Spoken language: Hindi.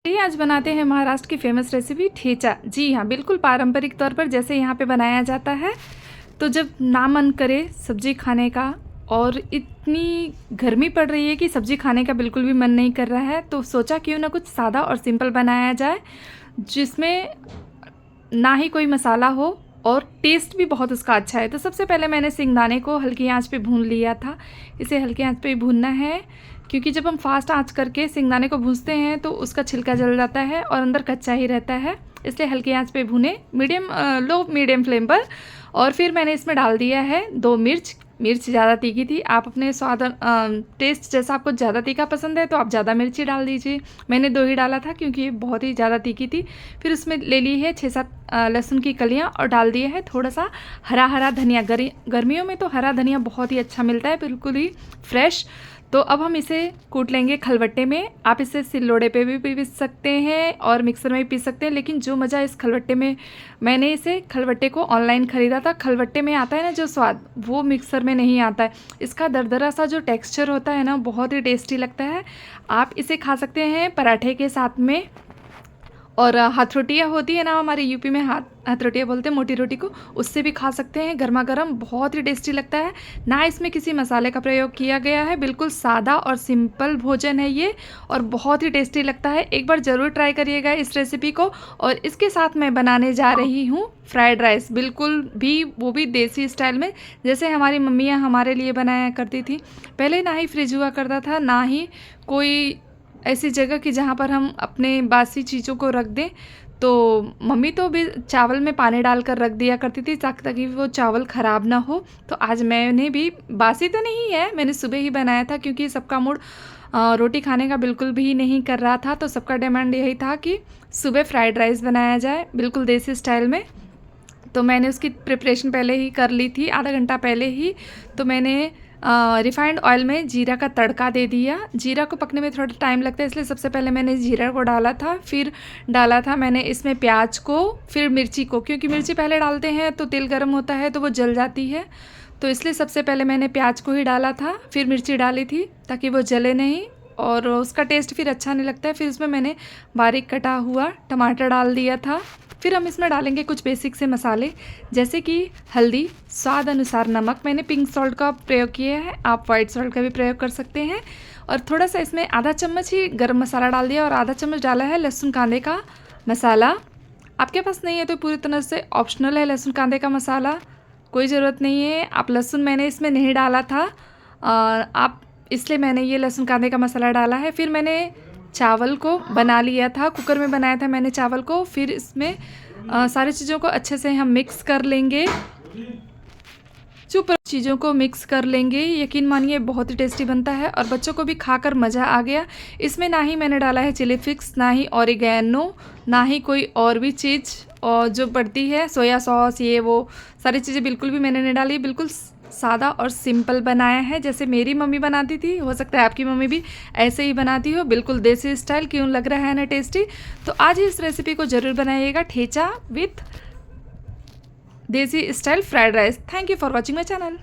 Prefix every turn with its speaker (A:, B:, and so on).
A: चलिए आज बनाते हैं महाराष्ट्र की फेमस रेसिपी ठेचा। जी हाँ, बिल्कुल पारंपरिक तौर पर जैसे यहाँ पे बनाया जाता है। तो जब ना मन करे सब्जी खाने का और इतनी गर्मी पड़ रही है कि सब्जी खाने का बिल्कुल भी मन नहीं कर रहा है, तो सोचा क्यों ना कुछ सादा और सिंपल बनाया जाए जिसमें ना ही कोई मसाला हो और टेस्ट भी बहुत उसका अच्छा है। तो सबसे पहले मैंने सिंगदाने को हल्की आंच पे भून लिया था। इसे हल्की आंच पे भूनना है क्योंकि जब हम फास्ट आंच करके सिंगदाने को भूनते हैं तो उसका छिलका जल जाता है और अंदर कच्चा ही रहता है। इसलिए हल्की आंच पे भूने लो मीडियम फ्लेम पर। और फिर मैंने इसमें डाल दिया है 2 मिर्च। मिर्च ज़्यादा तीखी थी, आप अपने स्वाद टेस्ट जैसा आपको ज़्यादा तीखा पसंद है तो आप ज़्यादा मिर्ची डाल दीजिए। मैंने 2 ही डाला था क्योंकि ये बहुत ही ज़्यादा तीखी थी। फिर उसमें ले ली है 6-7 लहसुन की कलियाँ और डाल दिया है थोड़ा सा हरा धनिया। गर्मियों में तो हरा धनिया बहुत ही अच्छा मिलता है, बिल्कुल ही फ्रेश। तो अब हम इसे कूट लेंगे खलबट्टे में। आप इसे सिल्लोड़े पे भी पीस सकते हैं और मिक्सर में भी पीस सकते हैं, लेकिन जो मज़ा इस खलबट्टे में, मैंने इसे खलबट्टे को ऑनलाइन ख़रीदा था। खलबट्टे में आता है ना जो स्वाद, वो मिक्सर में नहीं आता है। इसका दरदरा सा जो टेक्सचर होता है ना, बहुत ही टेस्टी लगता है। आप इसे खा सकते हैं पराठे के साथ में। और हथरोटियाँ होती है ना, हमारे यूपी में हथरोटियाँ बोलते हैं मोटी रोटी को, उससे भी खा सकते हैं गर्मा गर्म। बहुत ही टेस्टी लगता है ना। इसमें किसी मसाले का प्रयोग किया गया है, बिल्कुल सादा और सिंपल भोजन है ये, और बहुत ही टेस्टी लगता है। एक बार ज़रूर ट्राई करिएगा इस रेसिपी को। और इसके साथ मैं बनाने जा रही हूँ फ्राइड राइस, बिल्कुल भी वो भी देसी स्टाइल में, जैसे हमारी मम्मियाँ हमारे लिए बनाया करती थी। पहले ना ही फ्रिज हुआ करता था, ना ही कोई ऐसी जगह कि जहाँ पर हम अपने बासी चीज़ों को रख दें। तो मम्मी तो भी चावल में पानी डालकर रख दिया करती थी ताकि वो चावल ख़राब ना हो। तो आज मैंने भी, बासी तो नहीं है, मैंने सुबह ही बनाया था क्योंकि सबका मूड रोटी खाने का बिल्कुल भी नहीं कर रहा था। तो सबका डिमांड यही था कि सुबह फ्राइड राइस बनाया जाए बिल्कुल देसी स्टाइल में। तो मैंने उसकी प्रिपरेशन पहले ही कर ली थी, आधा घंटा पहले ही। तो मैंने रिफाइंड ऑयल में जीरा का तड़का दे दिया। जीरा को पकने में थोड़ा टाइम लगता है, इसलिए सबसे पहले मैंने जीरा को डाला था। फिर डाला था मैंने इसमें प्याज को, फिर मिर्ची को, क्योंकि मिर्ची पहले डालते हैं तो तेल गर्म होता है तो वो जल जाती है। तो इसलिए सबसे पहले मैंने प्याज को ही डाला था, फिर मिर्ची डाली थी ताकि वो जले नहीं और उसका टेस्ट फिर अच्छा नहीं लगता है। फिर उसमें मैंने बारीक कटा हुआ टमाटर डाल दिया था। फिर हम इसमें डालेंगे कुछ बेसिक से मसाले, जैसे कि हल्दी, स्वाद अनुसार नमक, मैंने पिंक सॉल्ट का प्रयोग किया है, आप वाइट सॉल्ट का भी प्रयोग कर सकते हैं। और थोड़ा सा इसमें आधा चम्मच ही गरम मसाला डाल दिया और आधा चम्मच डाला है लहसुन कांदे का मसाला। आपके पास नहीं है तो पूरी तरह से ऑप्शनल है लहसुन कांदे का मसाला, कोई ज़रूरत नहीं है। आप लहसुन मैंने इसमें नहीं डाला था, आप इसलिए मैंने ये लहसुन कांदे का मसाला डाला है। फिर मैंने चावल को बना लिया था, कुकर में बनाया था मैंने चावल को। फिर इसमें सारी चीज़ों को अच्छे से हम मिक्स कर लेंगे, चीज़ों को मिक्स कर लेंगे। यकीन मानिए बहुत ही टेस्टी बनता है और बच्चों को भी खाकर मज़ा आ गया। इसमें ना ही मैंने डाला है चिली फ्लेक्स, ना ही ऑरिगेनो, ना ही कोई और भी चीज़ और जो पड़ती है सोया सॉस, ये वो सारी चीज़ें बिल्कुल भी मैंने नहीं डाली। बिल्कुल सादा और सिंपल बनाया है जैसे मेरी मम्मी बनाती थी। हो सकता है आपकी मम्मी भी ऐसे ही बनाती हो, बिल्कुल देसी स्टाइल। क्यों लग रहा है ना टेस्टी? तो आज ही इस रेसिपी को ज़रूर बनाइएगा, ठेचा विथ देसी style fried rice. Thank you for watching my channel.